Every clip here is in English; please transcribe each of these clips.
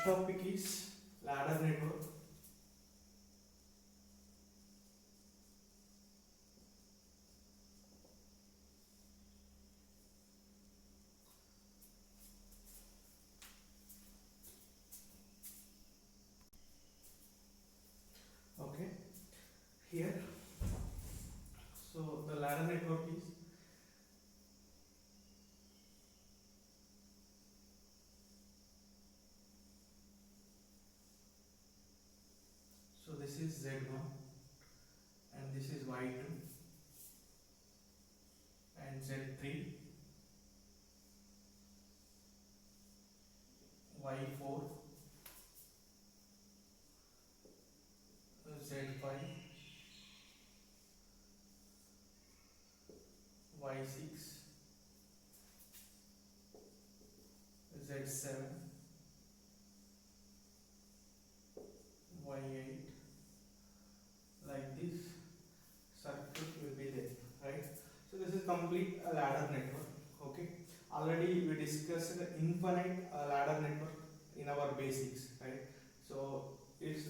next topic is ladder network. Okay, here, so the ladder network is, so this is Z1 and this is Y2 and Z3, Y4, Z5, Y6, Z7, Y8, like this circuit will be there, right? So this is complete a ladder network. Okay, already we discussed the infinite ladder network in our basics, right? So it's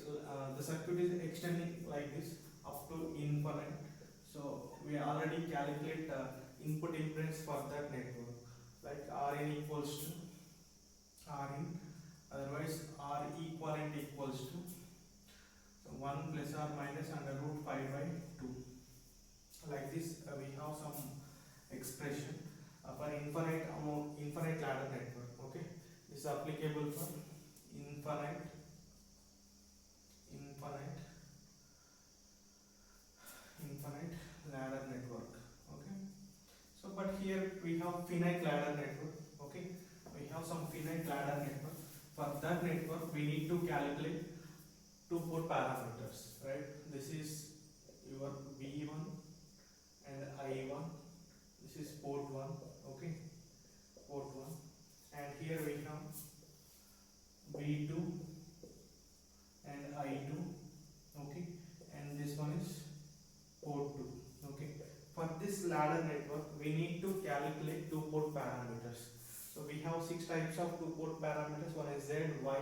the circuit is extending like this up to infinite. So we already calculate input impedance for that network, like Rn equals to Rin, otherwise R equivalent equals to, so 1 plus or minus under root 5 by 2. Like this, we have some expression for infinite ladder network. Okay, this is applicable for infinite infinite infinite ladder network. Okay, so but here we have finite ladder network. Okay, we have some finite ladder network. For that network we need to calculate two port parameters, right? This is your V1 and I1. This is port 1. Okay, port 1, and here we have V2 and I2. Okay, and this one is port 2. Okay, for this ladder network we need to calculate two port parameters. So we have 6 types of two port parameters. One is Z, Y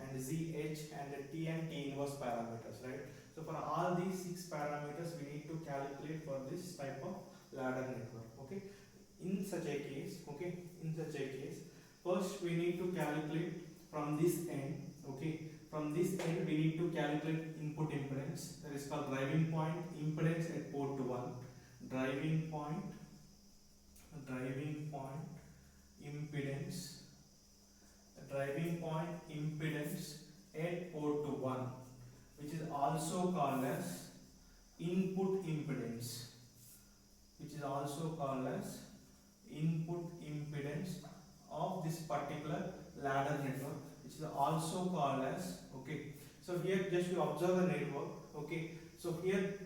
and Z, H and T and T inverse parameters, right? So for all these 6 parameters we need to calculate for this type of ladder network. Okay, in such a case, first we need to calculate from this end. Okay, from this end we need to calculate input impedance, that is called driving point impedance at port 1. driving point impedance at port 1, which is also called as input impedance, of this particular ladder network, which is also called as, okay, so here just you observe the network. Okay, so here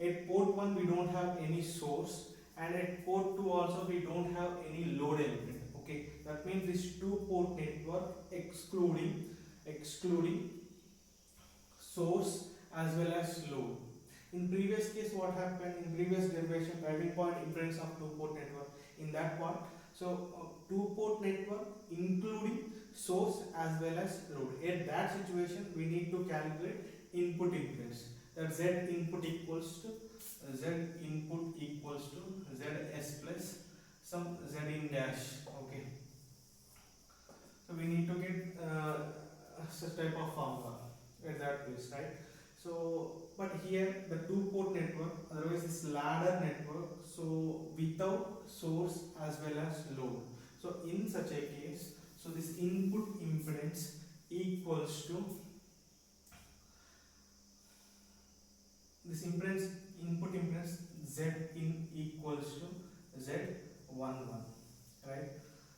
at port 1 we don't have any source, and at port 2 also we don't have any load element. Okay, that means this two port network excluding source as well as load. In previous case, what happened in previous derivation, driving point impedance of two port network, in that part, so two port network including source as well as load. At that situation we need to calculate input impedance, that Z input equals to Zs plus some Z in dash. Okay, so we need to get such type of formula at that place, right? So but here the two port network, otherwise this ladder network, so without source as well as load. So in such a case, so this input impedance equals to this input impedance Z in equals to Z11, right?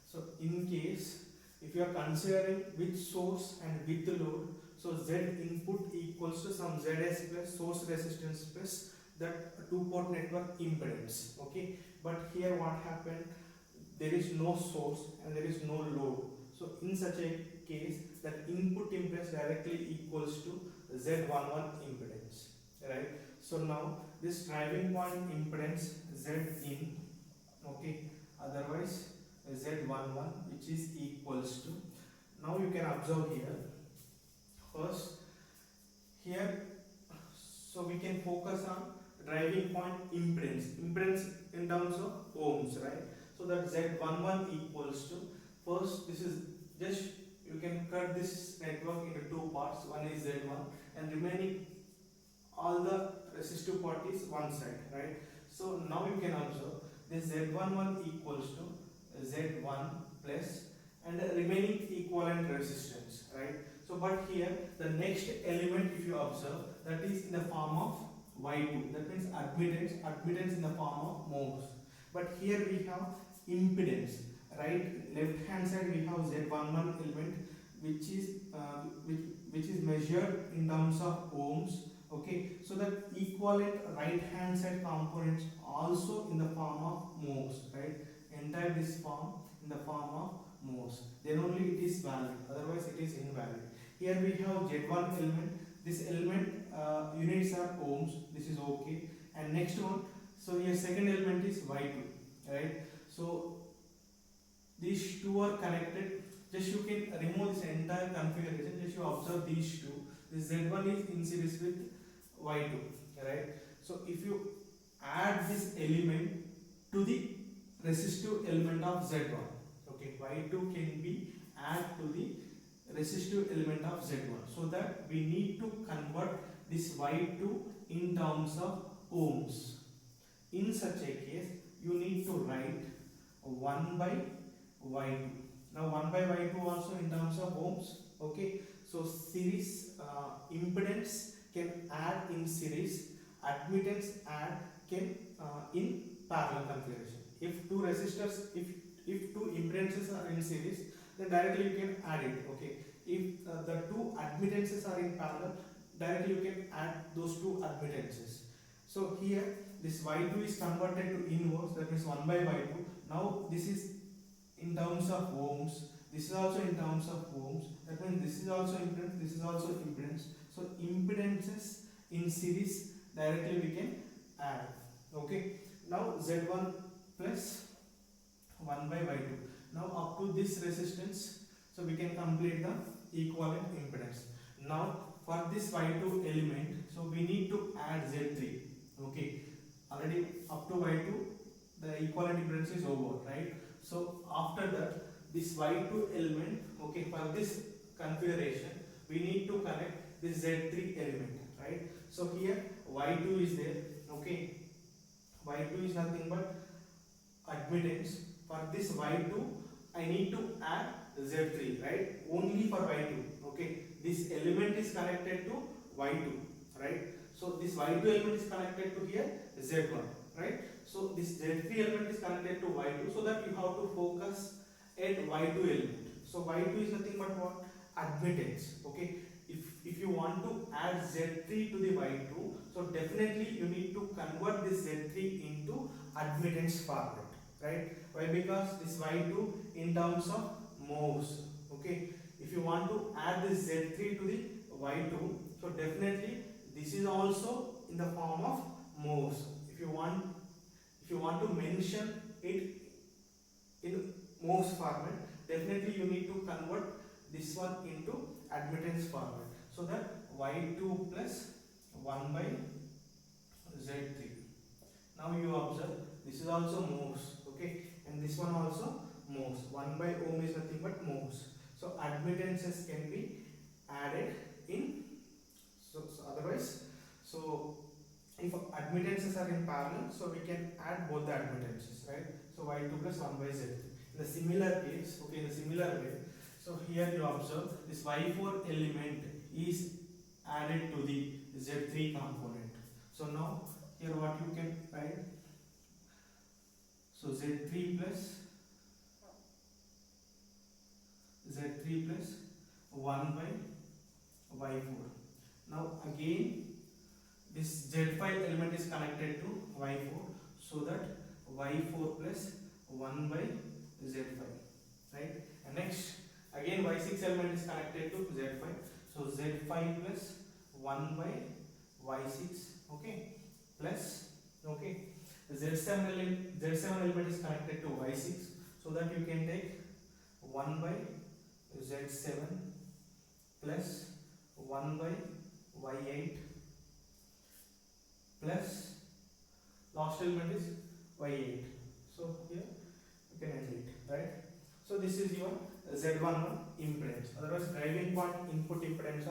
So in case if you are considering with source and with load, so Z input equals to some Zs plus source resistance plus that two port network impedance. Okay, but here what happened, there is no source and there is no load. So in such a case, that input impedance directly equals to Z11 impedance, right? So now this driving point impedance Z in, okay, otherwise Z11, which is equals to, Now you can observe here. First, here, so we can focus on driving point impedance. Impedance in terms of ohms, right? So that Z11 equals to, first this is just, you can cut this network into two parts. One is Z1 and remaining all the resistive part is one side, right? So now you can observe this Z11 equals to Z1 plus and the remaining equivalent resistance, right? So but here the next element, if you observe, that is in the form of Y2, that means admittance in the form of mohs. But here we have impedance, right? Left hand side we have Z11 element which is measured in terms of ohms. Okay, so that equivalent right hand side components also in the form of mohs, right? Entire this form in the form of mohs, then only it is valid, otherwise it is invalid. Here we have Z1 element, this element units are ohms, this is okay. And next one, so here second element is Y2, right? So these two are connected, just you can remove this entire configuration, just you observe these two. This Z1 is in series with Y2, right? So if you add this element to the resistive element of Z1, okay, Y2 can be added to the resistive element of Z1, so that we need to convert this Y2 in terms of ohms. In such a case, you need to write 1 by Y2. Now 1 by Y2 also in terms of ohms, okay. So series impedance can add in series, admittance add can in parallel configuration. If two resistors, if two impedances are in series, then directly you can add it, okay. If the two admittances are in parallel, directly you can add those two admittances. So here this Y2 is converted to inverse, that means 1 by Y2. Now this is in terms of ohms, this is also in terms of ohms, that means this is also impedance, this is also impedance. So impedances in series directly we can add, okay. Now Z1 plus 1 by Y2. Now up to this resistance, so we can complete the equivalent impedance. Now for this Y2 element, so we need to add Z3, okay. Already up to Y2 the equivalent impedance is over, right? So after that, this Y2 element, okay, for this configuration we need to connect this Z3 element, right? So here Y2 is there, okay. Y2 is nothing but admittance. For this Y2 I need to add Z3, right? Only for Y2, okay. This element is connected to Y2, right? So this Y2 element is connected to here Z1, right? So this Z3 element is connected to Y2, so that you have to focus at Y2 element. So Y2 is nothing but what? Admittance, okay. If you want to add Z3 to the Y2, so definitely you need to convert this Z3 into admittance format, right? Why? Because this Y2 in terms of mohs, okay. If you want to add this Z3 to the Y2, so definitely this is also in the form of mohs. If you want to mention it in mohs format, definitely you need to convert this one into admittance format. So that Y2 plus 1 by Z3. Now you observe this is also mohs, okay, and this one also mohs. 1 by ohm is nothing but mohs. So admittances can be added in. So otherwise, so if admittances are in parallel, so we can add both the admittances, right? So Y2 plus 1 by Z3. In the similar case, okay, in the similar way, so here you observe this Y4 element is added to the Z3 component. So now here what you can write, so Z3 plus 1 by Y4. Now again this Z5 element is connected to Y4, so that Y4 plus 1 by Z5, right? And next again Y6 element is connected to Z5, so Z5 plus 1 by Y6, okay, plus, okay, Z7 element is connected to Y6, so that you can take 1 by Z7 plus 1 by Y8 plus last element is Y8. So here you can end it, right? So this is your Z11 impedance, otherwise driving point input impedance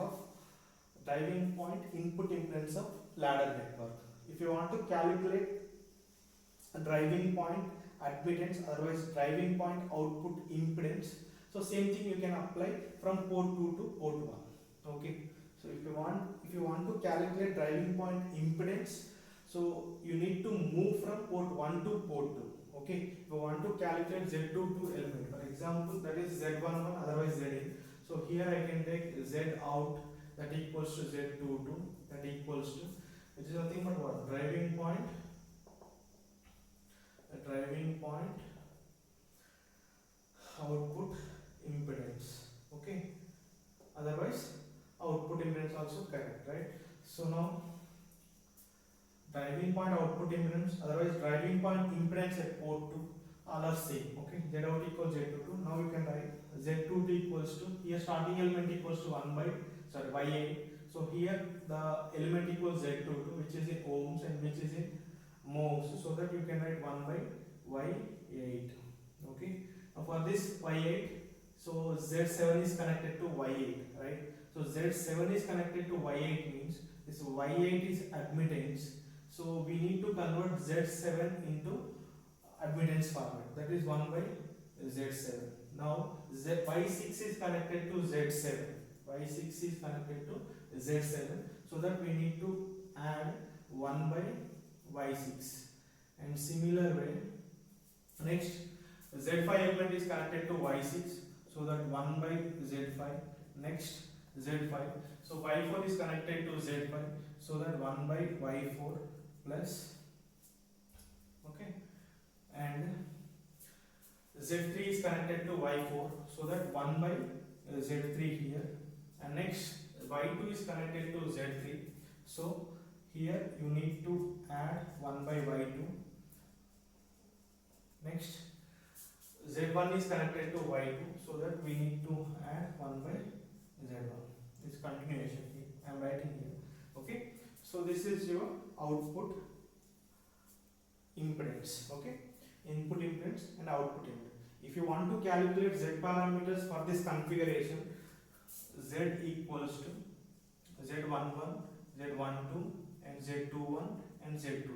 of ladder network. If you want to calculate a driving point admittance, otherwise driving point output impedance, so same thing you can apply from port 2 to port 1. Okay, so if you want to calculate driving point impedance, so you need to move from port 1 to port 2. Okay, if you want to calculate Z22 element, for example, that is Z11, otherwise Zin. So here I can take Z out, that equals to Z22, that equals to, which is nothing but what? Driving point output impedance. Okay, otherwise output impedance also correct, right? So now driving point output impedance, otherwise driving point impedance at port 2, all are same. Okay, Z out equals Z22. Now you can write Z22 equals to, here starting element equals to 1 by Y8. So here the element equals Z22, which is in ohms and which is in mhos, so that you can write 1 by Y8. Okay, now for this Y8, so Z7 is connected to Y8, right? So Z7 is connected to Y8 means this Y8 is admittance. So we need to convert Z7 into admittance format, that is 1 by Z7. Now Y6 is connected to Z7. Y6 is connected to Z7, so that we need to add 1 by Y6. And similar way, next Z5 element is connected to Y6, so that 1 by Z5. Next Z5, so Y4 is connected to Z5, so that 1 by Y4 plus, okay, and Z3 is connected to Y4, so that 1 by Z3 here, and next Y2 is connected to Z3, so here you need to add 1 by Y2. Next Z1 is connected to Y2, so that we need to add 1 by Z1. This continuation here I am writing here. Okay, so this is your output impedance. Okay, input impedance and output impedance. If you want to calculate Z parameters for this configuration, Z equals to Z11, Z12 and Z21 and Z22.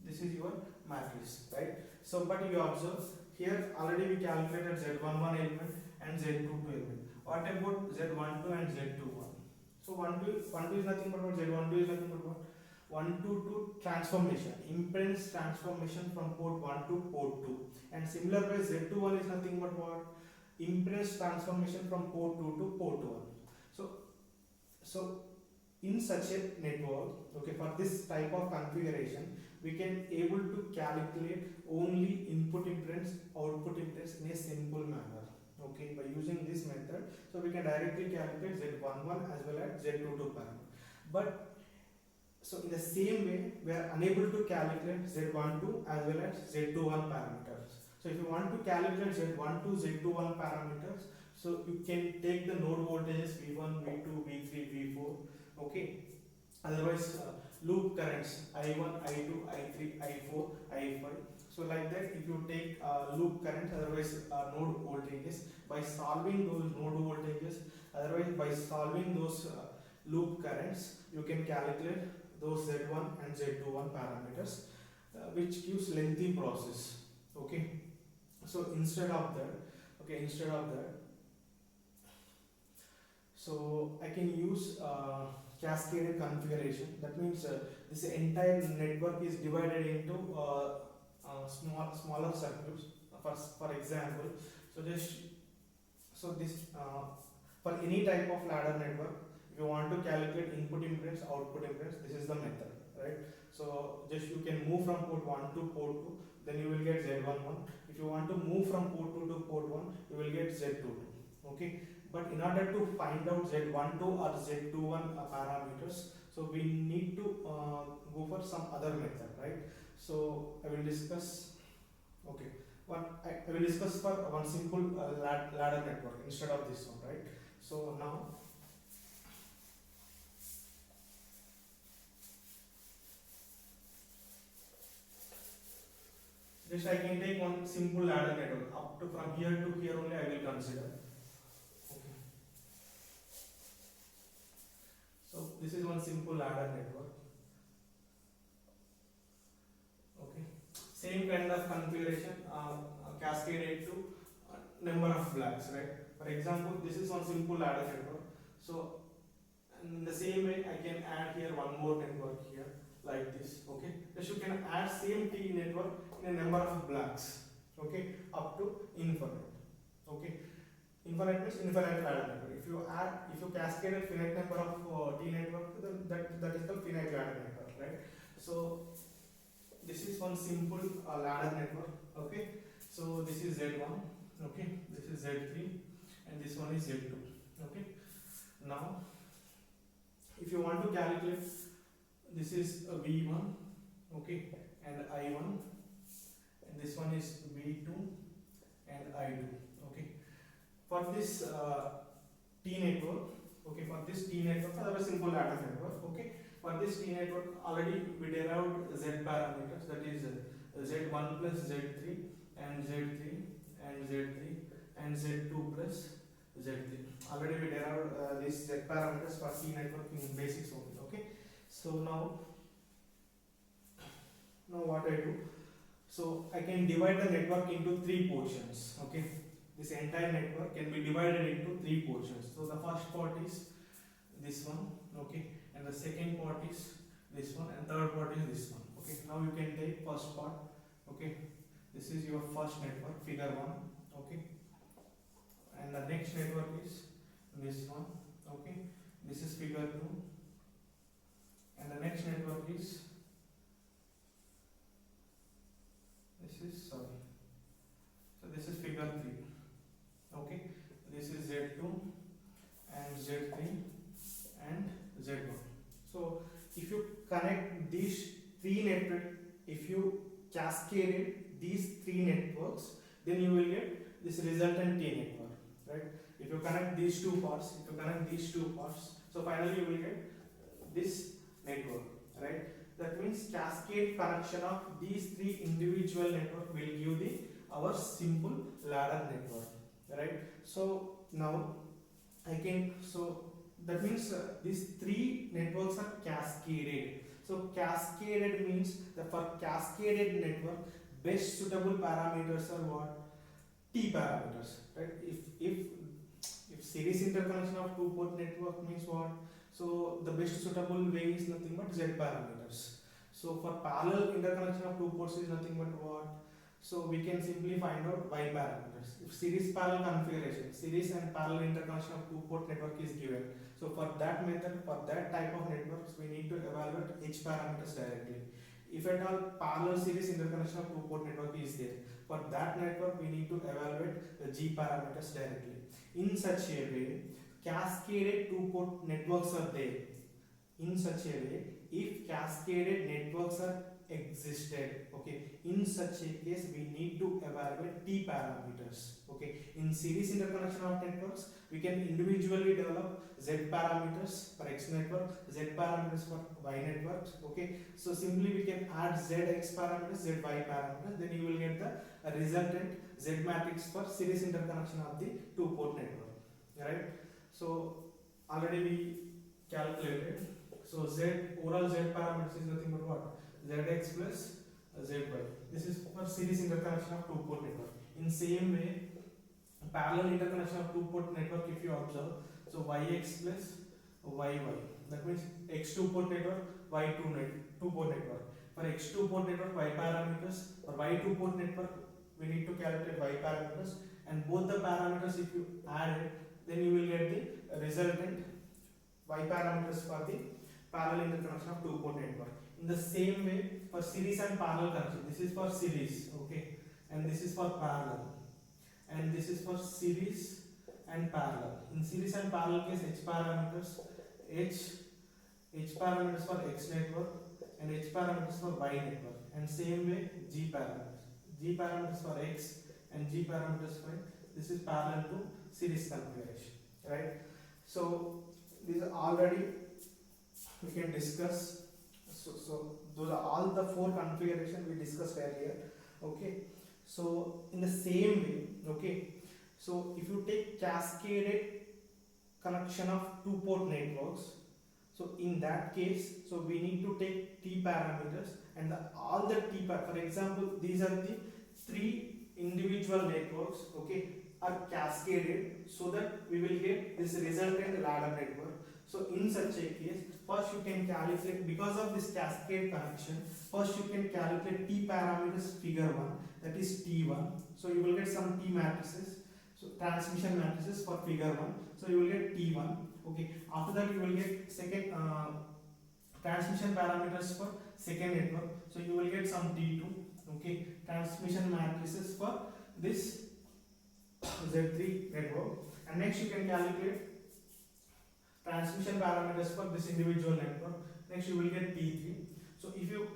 This is your matrix, right? So but you observe here already we calculated Z11 element and Z22 element. What about Z12 and Z21? So 12 is nothing but what? Z12 is nothing but what? 1 to 2 transformation, impedance transformation from port 1 to port 2. And similar way Z21 is nothing but what? Impedance transformation from port 2 to port 1. So in such a network, okay, for this type of configuration, we can able to calculate only input impedance, output impedance in a simple manner. Okay, by using this method, so we can directly calculate Z11 as well as Z22 parameter. But so in the same way, we are unable to calculate Z12 as well as Z21 parameters. So if you want to calculate Z12, Z21 parameters, so you can take the node voltages V1, V2, V3, V4. Okay. Otherwise, loop currents I1, I2, I3, I4, I5. So like that, if you take loop currents, otherwise node voltages, by solving those node voltages, otherwise by solving those loop currents, you can calculate those Z1 and Z21 parameters, which gives lengthy process. Okay. So instead of that, so I can use cascaded configuration. That means this entire network is divided into smaller circuits. For example, for any type of ladder network, if you want to calculate input impedance, output impedance, this is the method, right? So just you can move from port 1 to port 2, then you will get Z11. If you want to move from port 2 to port 1, you will get Z22. Okay. But in order to find out Z12 or Z21 parameters, so we need to go for some other method, right? So I will discuss. Okay, I will discuss for one simple ladder network instead of this one, right? So now just I can take one simple ladder network up to from here to here only I will consider. Okay. So this is one simple ladder network. Okay. Same kind of configuration, cascaded to number of blocks, right? For example, this is one simple ladder network. So in the same way, I can add here one more network here like this. Okay. Just you can add same T network in a number of blocks. Okay, up to infinite. Okay. Infinite means infinite ladder network. If you cascade a finite number of T network, then that is the finite ladder network, right? So this is one simple ladder network. Okay, so this is Z1. Okay, this is Z3, and this one is Z2. Okay, now if you want to calculate, this is a V1. Okay, and I1, and this one is V2 and I2. Okay, for this T network, okay, for this T network, another simple ladder network. Okay, for this T network, already we derived Z parameters, that is Z1 plus Z3 and Z3 and Z3 and Z2 plus Z3. Already we derived these Z parameters for T network in basics only. Okay, so now what I do, so I can divide the network into three portions. Okay, this entire network can be divided into three portions. So the first part is this one. Okay, and the second part is this one, and third part is this one. Okay, now you can take first part. Okay, this is your first network, figure 1. Okay, and the next network is this one. Okay, this is figure 2, and the next network is this is figure 3. Okay, this is Z2 and Z3 and Z1. So if you connect these three networks, if you cascaded these three networks, then you will get this resultant T network, right? If you connect these two parts, so finally you will get this network, right? That means cascade connection of these three individual network will give the our simple ladder network, right? So now I can, so that means these three networks are cascaded. So cascaded means that for cascaded network, best suitable parameters are what? T parameters, right? If series interconnection of two port network means what? So the best suitable way is nothing but Z parameters. So for parallel interconnection of two ports is nothing but what? So we can simply find out Y parameters. If series parallel configuration, series and parallel interconnection of two port network is given. So for that method, for that type of networks, we need to evaluate H parameters directly. If at all parallel series interconnection of two port network is there, for that network we need to evaluate the G parameters directly. In such a way, cascaded two port networks are there. In such a way, if cascaded networks are existed, okay, in such a case we need to evaluate T parameters. Okay, in series interconnection of networks, we can individually develop Z parameters for X network, Z parameters for Y networks. Okay, so simply we can add ZX parameters, ZY parameters, then you will get the resultant Z matrix for series interconnection of the two port network, right? So already we calculated. So Z overall Z parameters is nothing but what? Zx plus Zy. This is for series interconnection of two port network. In same way, parallel interconnection of two port network, if you observe, so Yx plus Yy. That means X2 port network, Y2 port network. For X2 port network, Y parameters. For Y2 port network, we need to calculate Y parameters, and both the parameters if you add it, then you will get the resultant Y parameters for the parallel interconnection of two port network. In the same way, for series and parallel connection, this is for series, okay, and this is for parallel, and this is for series and parallel. In series and parallel case, H parameters for X network and H parameters for Y network, and same way G parameters. G parameters for X and G parameters for Y. This is parallel to series configuration, right? So these are already we can discuss. So those are all the four configurations we discussed earlier. Okay. So in the same way, okay. So if you take cascaded connection of two port networks, so in that case, so we need to take T parameters and all the T for example, these are the three individual networks, okay, are cascaded so that we will get this resultant ladder network. So in such a case, first you can calculate, because of this cascade connection, first you can calculate T parameters figure 1, that is T1. So you will get some T matrices, so transmission matrices for figure 1. So you will get T1. Okay. After that you will get second transmission parameters for second network. So you will get some T2. Okay. Transmission matrices for this Z3 network. And next you can calculate transmission parameters for this individual network. Next you will get T3. So if you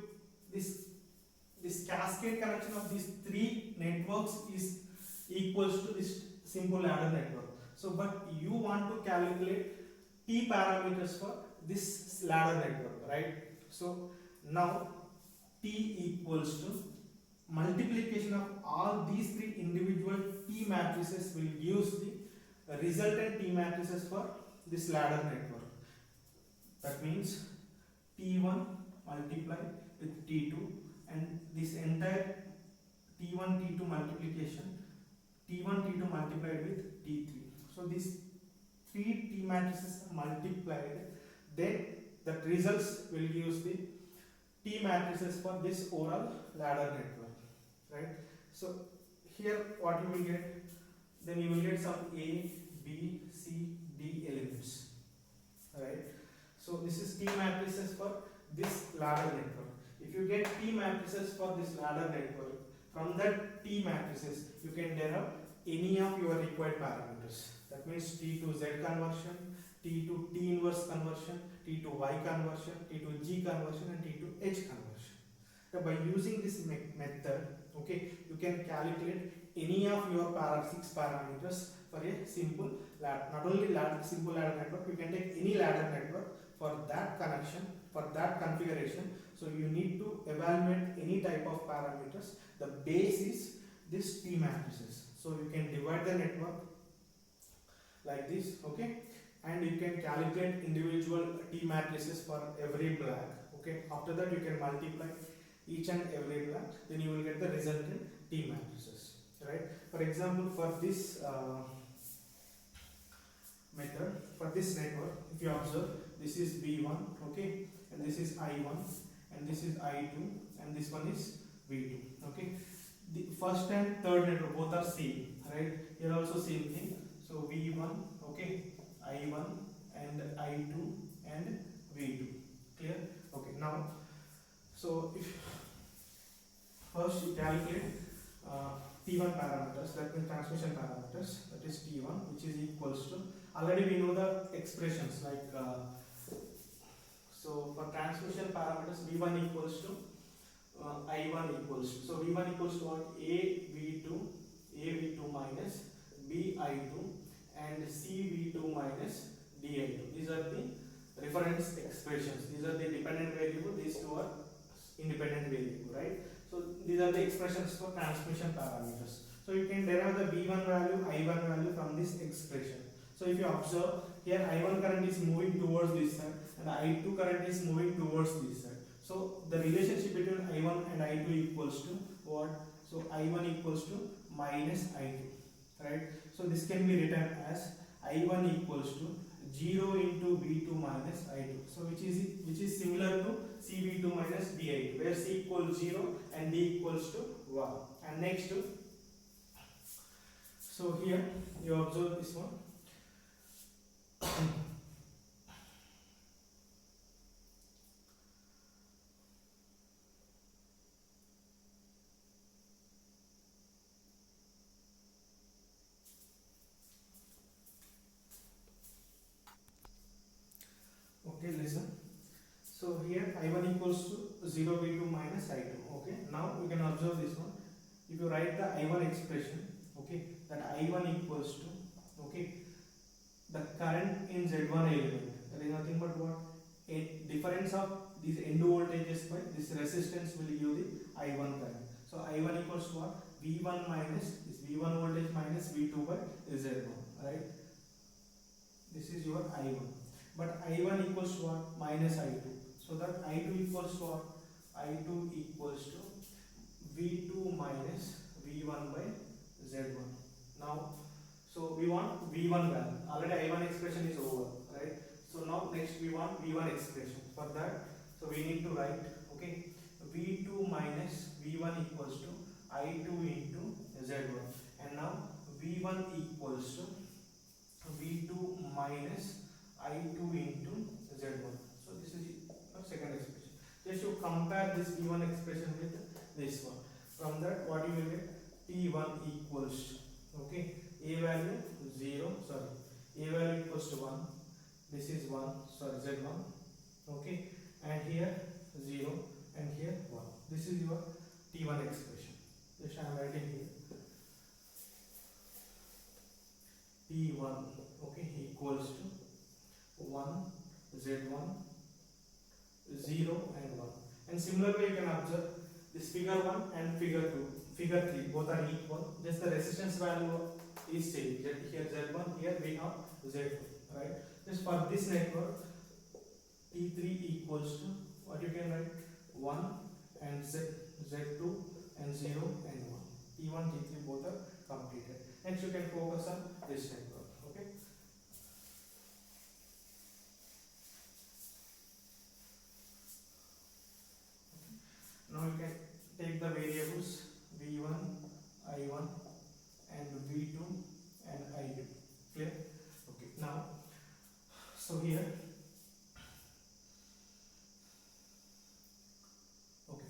this cascade connection of these three networks is equals to this simple ladder network. So but you want to calculate T parameters for this ladder network, right? So now T equals to multiplication of all these three individual T matrices will use the resultant T matrices for this ladder network. That means T1 multiplied with T2, and this entire T1 T2 multiplication, T1 T2 multiplied with T3. So these three T matrices are multiplied, then the results will use the T matrices for this overall ladder network, right? So here what you will get, then you will get some A, B, C, D elements, right? So this is T matrices for this ladder network. If you get T matrices for this ladder network, from that T matrices you can derive any of your required parameters. That means T to Z conversion, T to T inverse conversion, T to Y conversion, T to G conversion, and T to H conversion. So by using this method, okay, you can calculate any of your 6 parameters for a simple ladder. Not only simple ladder network, you can take any ladder network for that connection, for that configuration. So you need to evaluate any type of parameters. The base is this T matrices. So you can divide the network like this, okay, and you can calculate individual T matrices for every block, okay. After that you can multiply each and every block, then you will get the resultant T matrices, right? For example, for this method, for this network, if you observe, this is V1, okay, and this is I1, and this is I2, and this one is V2, okay. The first and third network both are same, right? Here also same thing. So V1, okay, I1 and I2 and V2. Clear? Okay. Now, so if first you calculate T1 parameters, that means transmission parameters, that is T1, which is equals to, already we know the expressions like so for transmission parameters V1 equals to I1 equals to, so V1 equals to what? A V2 minus B I2 and C V2 minus D I2. These are the reference expressions. These are the dependent variable, these two are independent variable, right? So these are the expressions for transmission parameters. So you can derive the V1 value, I1 value from this expression. So if you observe, here I1 current is moving towards this side and I2 current is moving towards this side. So the relationship between I1 and I2 equals to what? So I1 equals to minus I2, right? So this can be written as I1 equals to 0 into V2 minus I2. So which is similar to CV2 minus DI2, where C equals 0 and D equals to 1. And next to, so here you observe this one. Okay, listen. So here I1 equals to 0 V2 minus I2. Okay, now we can observe this one. If write the I1 expression, okay, that I1 equals to, okay, the current in Z1 element, that is nothing but what, a difference of these end voltages by this resistance will give the I1 current. So I1 equals to what, V1 minus this V1 voltage minus V2 by Z1, right? This is your I1, but I1 equals to what, minus I2. So that I2 equals to what, I2 equals to V2 minus V1 by Z1. Now, so we want V1 value. Already I1 expression is over, right? So now next we want V1 expression. For that, so we need to write, okay, V2 minus V1 equals to I2 into Z1. And now V1 equals to V2 minus I2 into Z1. So this is our second expression. Just you compare this V1 expression with this one. From that, what you will get? T1 equals to, okay, A value 0, sorry, A value equals to 1. This is 1, sorry, Z1, okay, and here 0 and here 1. This is your T1 expression. Just I am writing here. T1, okay, equals to 1, Z1, 0 and 1. And similarly you can observe this figure 1 and figure 2, figure 3, both are equal. Just the resistance value is same. Here Z1, here we have Z2, right? Just for this network, T3 equals to what you can write, 1 and Z2 and 0 and 1. T1, T3 both are completed. Next you can focus on this network, okay? Now you can take the variables V1, I1 and V2 and I2. Clear? Okay. Now, so here, okay,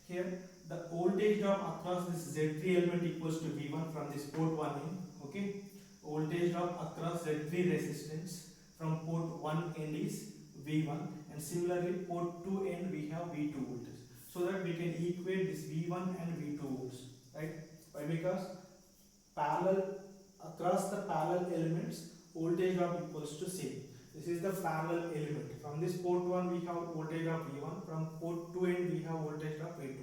here the voltage drop across this Z3 element equals to V1 from this port 1 in. Okay, voltage drop across Z3 resistance from port 1 end is V1, and similarly port 2 end we have V2 voltage. So that we can equate this V1 and V2 volts, right? Why? Because parallel, across the parallel elements voltage drop equals to same. This is the parallel element. From this port 1 we have voltage drop V1, from port 2 end we have voltage drop V2.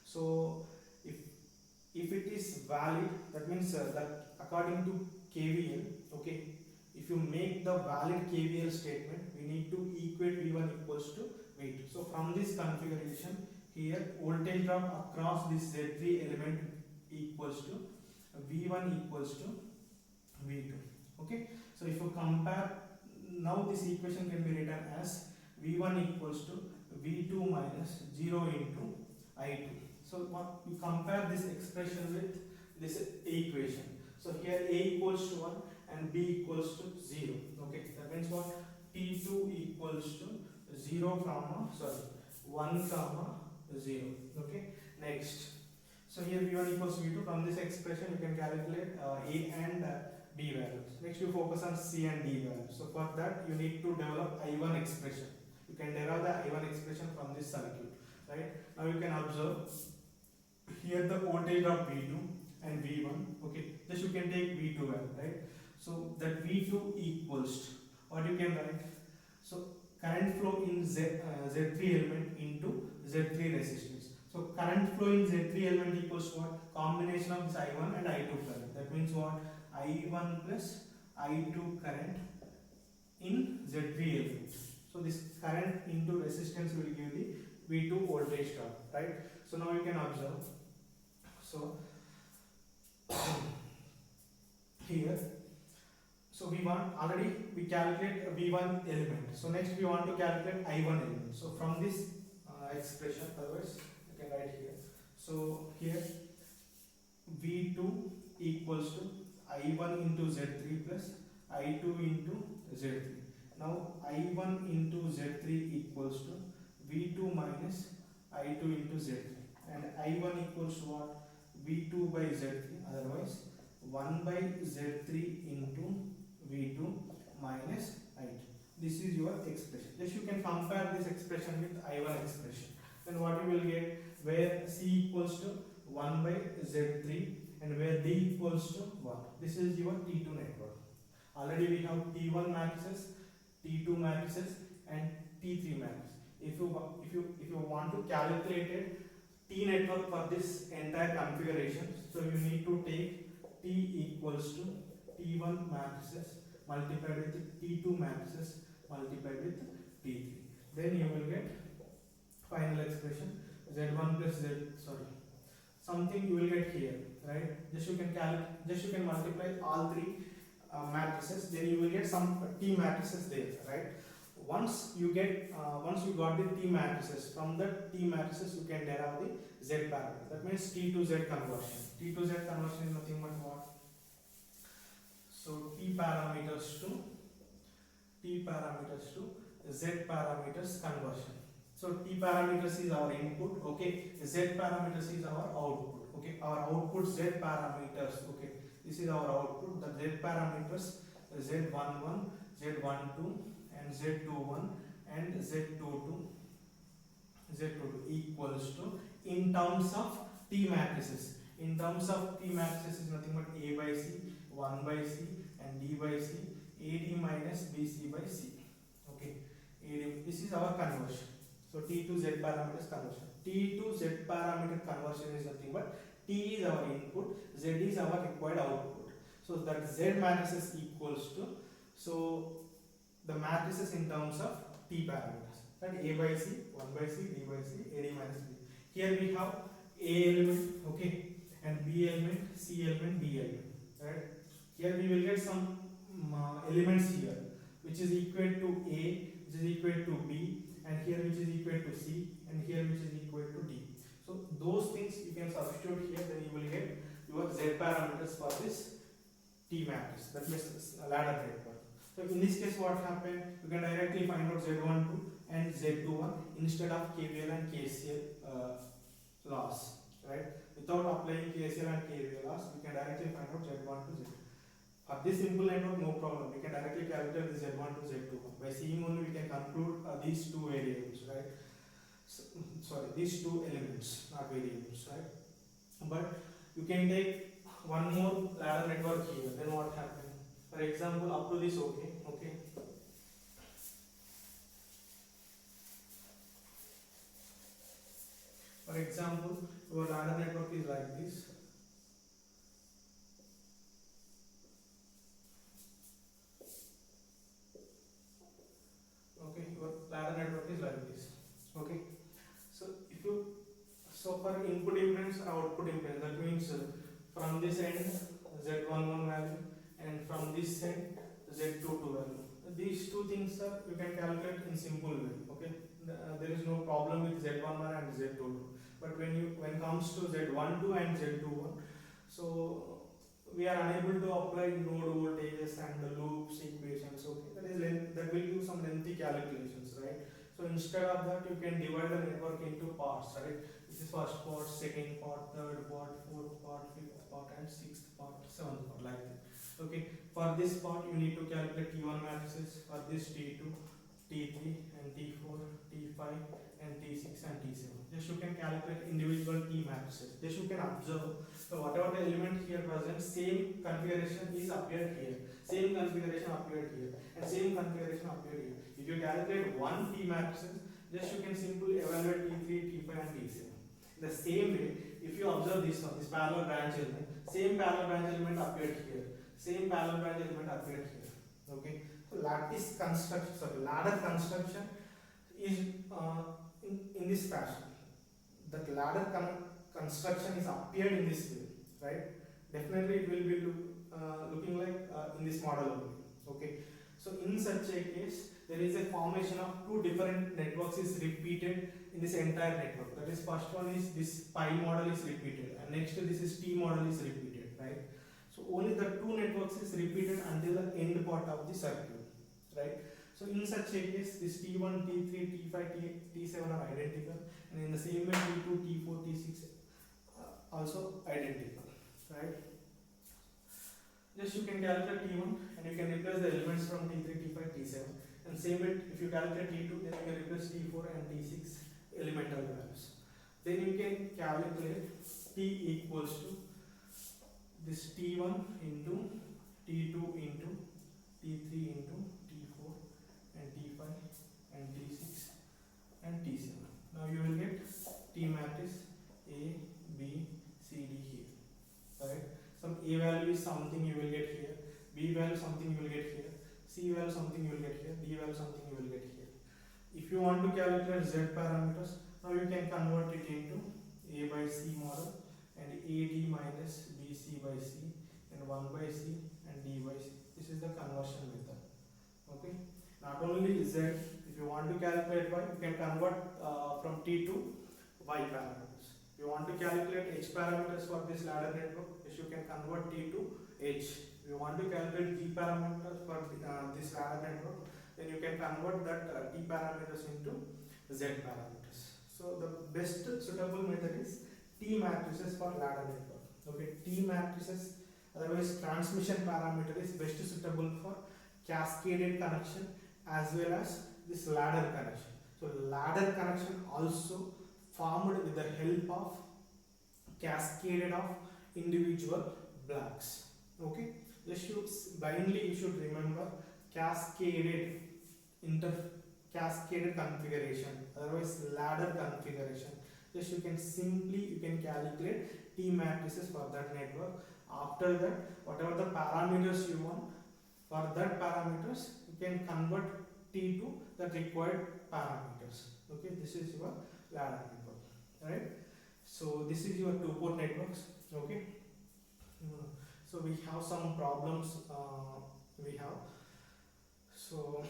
So if it is valid, that means that according to KVL, okay, if you make the valid KVL statement, we need to equate V1 equals to V2. So from this configuration, here voltage drop across this Z3 element equals to V1 equals to V2. Okay, so if you compare, now this equation can be written as V1 equals to V2 minus 0 into I2. So what you compare this expression with this equation. So here A equals to 1 and B equals to 0. Okay, that means what? T2 equals to 0 comma, sorry, 1 comma 0. Okay, next. So here V1 equals to V2. From this expression you can calculate A and B values. Next you focus on C and D values. So for that you need to develop I1 expression. You can derive the I1 expression from this circuit, right? Now you can observe here the voltage of V2 and V1. Okay, just you can take V2 value, right? So that V2 equals to what you can write. So current flow in Z3 element into Z3 resistance. So current flow in Z3 element equals to what? Combination of this I1 and I2 current. That means what? I1 plus I2 current in Z3 element. So this current into resistance will give the V2 voltage drop, right? So now you can observe. So here, so we want, already we calculate V1 element. So next we want to calculate I1 element. So from this expression, otherwise you can write here. So here V2 equals to I1 into Z3 plus I2 into Z3. Now I1 into Z3 equals to V2 minus I2 into Z3, and I1 equals to what? V2 by Z3, otherwise 1 by Z3 into V2 minus I2. This is your expression. Just you can compare this expression with I1 expression. Then what you will get, where C equals to 1 by Z3, and where D equals to 1. This is your T2 network. Already we have T1 matrices, T2 matrices, and T3 matrices. If you want to calculate it T network for this entire configuration, so you need to take T equals to T1 matrices multiplied with T2 matrices multiplied with T3. Then you will get final expression Z1 plus Z, something you will get here, right? Just you can multiply all three matrices, then you will get some T matrices there, right? Once you got the T matrices, from the T matrices you can derive the Z parameter. That means T to Z conversion. T to Z conversion is nothing but what? So T parameters to Z parameters conversion. So T parameters is our input, okay? Z parameters is our output, okay? Our output Z parameters, okay? This is our output. The Z parameters Z11, Z12, and Z21 and Z22 equals to, in terms of T matrices. In terms of T matrices is nothing but A by C, 1 by C, and D by C, AD minus BC by C. Okay, AD, this is our conversion. So T to Z parameters conversion. T to Z parameter conversion is nothing but T is our input, Z is our required output. So that Z matrices equals to, so the matrices in terms of T parameters. That A by C, 1 by C, D by C, AD minus B. Here we have A element, okay, and B element, C element, D element. Right? Here we will get some elements here, which is equal to A, which is equal to B, and here which is equal to C, and here which is equal to D. So those things you can substitute here, then you will get your Z parameters for this T matrix. That means ladder network. So in this case, what happened? You can directly find out Z12 and Z21 instead of KVL and KCL laws, right? Without applying KCL and KVL laws, we can directly find out Z1 to Z2. For this simple network, no problem. We can directly calculate the Z1 to Z2. By seeing only, we can conclude these two variables, right? So, these two elements, not variables, right? But you can take one more ladder network here. Then what happens? For example, up to this, okay. For example, your ladder network is like this. Okay, your ladder network is like this. Okay, so for input impedance and output impedance, that means from this end Z11 value and from this end Z22 value. These two things you can calculate in simple way. Okay, there is no problem with Z11 and Z22. But when comes to Z12 and Z21, so we are unable to apply node voltages and the loops equations. Okay, that will do some lengthy calculations, right? So instead of that, you can divide the network into parts, right? This is first part, second part, third part, fourth part, fifth part, and sixth part, seventh part, like that. Okay, for this part, you need to calculate T1 matrices. For this T2, T3, and T4, T5, and T6 and T7. Just you can calculate individual T matrices. Just you can observe. So whatever the element here present, same configuration is appeared here. Same configuration appeared here, and same configuration appeared here. If you calculate one T matrices, just you can simply evaluate T3, T5, and T7. The same way, if you observe this one, this parallel branch element, same parallel branch element appeared here. Same parallel branch element appeared here. Okay. So lattice construction, ladder construction is in this fashion. The ladder construction is appeared in this way, right? Definitely it will be looking like in this model only. Okay. So in such a case, there is a formation of two different networks is repeated in this entire network. That is, first one is this pi model is repeated, and next this is T model is repeated, right? So only the two networks is repeated until the end part of the circuit, right? So in such a case, this T1, T3, T5, T7 are identical, and in the same way T2, T4, T6 also identical, right? Just you can calculate T1 and you can replace the elements from T3, T5, T7, and same way if you calculate T2, then you can replace T4 and T6 elemental values. Then you can calculate T equals to this T1 into T2 into T3 into T4 and T5 and T6 and T7. Now you will get T matrix A, B, C, D here. Right? Some A value is something you will get here, B value something you will get here, C value something you will get here, D value something you will get here. If you want to calculate Z parameters, now you can convert it into A by C model and AD minus BC by C and 1 by C and D by C. This is the conversion method. Okay. Not only Z, if you want to calculate Y, you can convert from T to Y parameters. If you want to calculate H parameters for this ladder network, yes, you can convert T to H. If you want to calculate G parameters for this ladder network, then you can convert that T parameters into Z parameters. So the best suitable method is T matrices for ladder network. Okay, T matrices, otherwise transmission parameter is best suitable for cascaded connection as well as this ladder connection. So ladder connection also formed with the help of cascaded of individual blocks. Okay, just blindly you should remember cascaded cascaded configuration, otherwise ladder configuration. Just you can calculate T matrices for that network. After that, whatever the parameters you want, for that parameters you can convert T to the required parameters. Okay, this is your ladder network, right? So this is your two-port networks. Okay, so we have some problems. So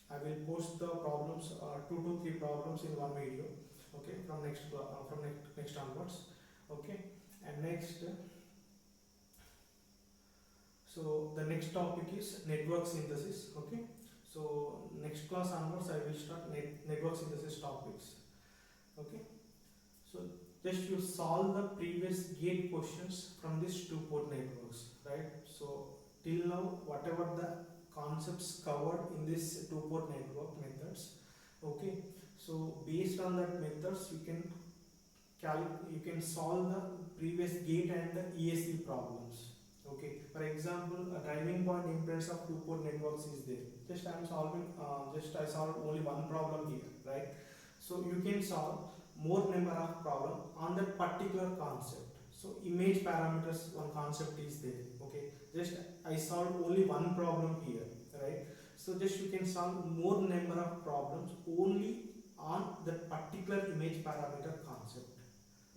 I will post the problems, 2 to 3 problems in one video. Okay, from next onwards. Okay, and next. So the next topic is network synthesis. Okay, so next class onwards I will start network synthesis topics. Okay, so just you solve the previous gate questions from these two-port networks, right? So till now, whatever the concepts covered in this two-port network methods. Okay, so based on that methods, you can solve the previous gate and the ESC problems. Okay, for example, a driving point impedance of two-port networks is there. Just I solved only one problem here, right? So you can solve more number of problem on that particular concept. So image parameters, one concept is there. Okay, just I solved only one problem here, right? So just you can solve more number of problems only on that particular image parameter concept.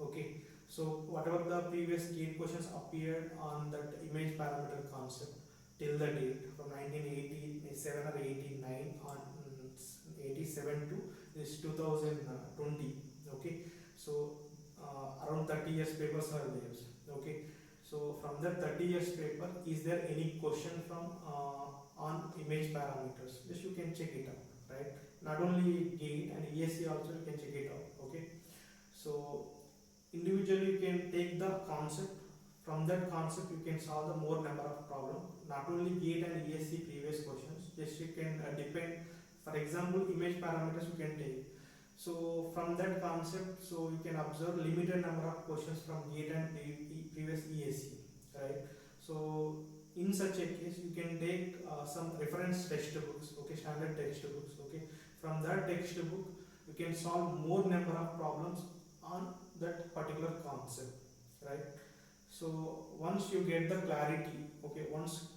Okay, so whatever the previous gate questions appeared on that image parameter concept till the date from 1987 or 89 on 87 to this 2020. Okay, so around 30 years papers are there. Okay, so from that 30 years paper, is there any question from on image parameters? Just you can check it out, right? Not only gate and ESC also you can check it out. Okay, so individually you can take the concept. From that concept you can solve the more number of problem. Not only gate and ESC previous questions, just you can depend. For example, image parameters you can take. So from that concept, so you can observe limited number of questions from gate and previous ESC, right? So in such a case, you can take some reference textbooks, okay, standard textbooks, okay. From that textbook, you can solve more number of problems on that particular concept, right? So once you get the clarity, okay, once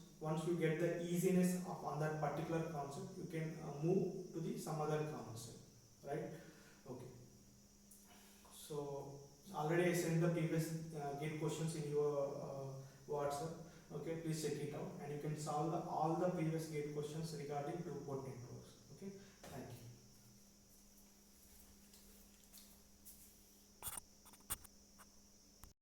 you get the easiness on that particular concept, you can move to the some other concept, right? Okay, so already I sent the previous gate questions in your WhatsApp. Okay, please check it out and you can solve all the previous gate questions regarding two-port network.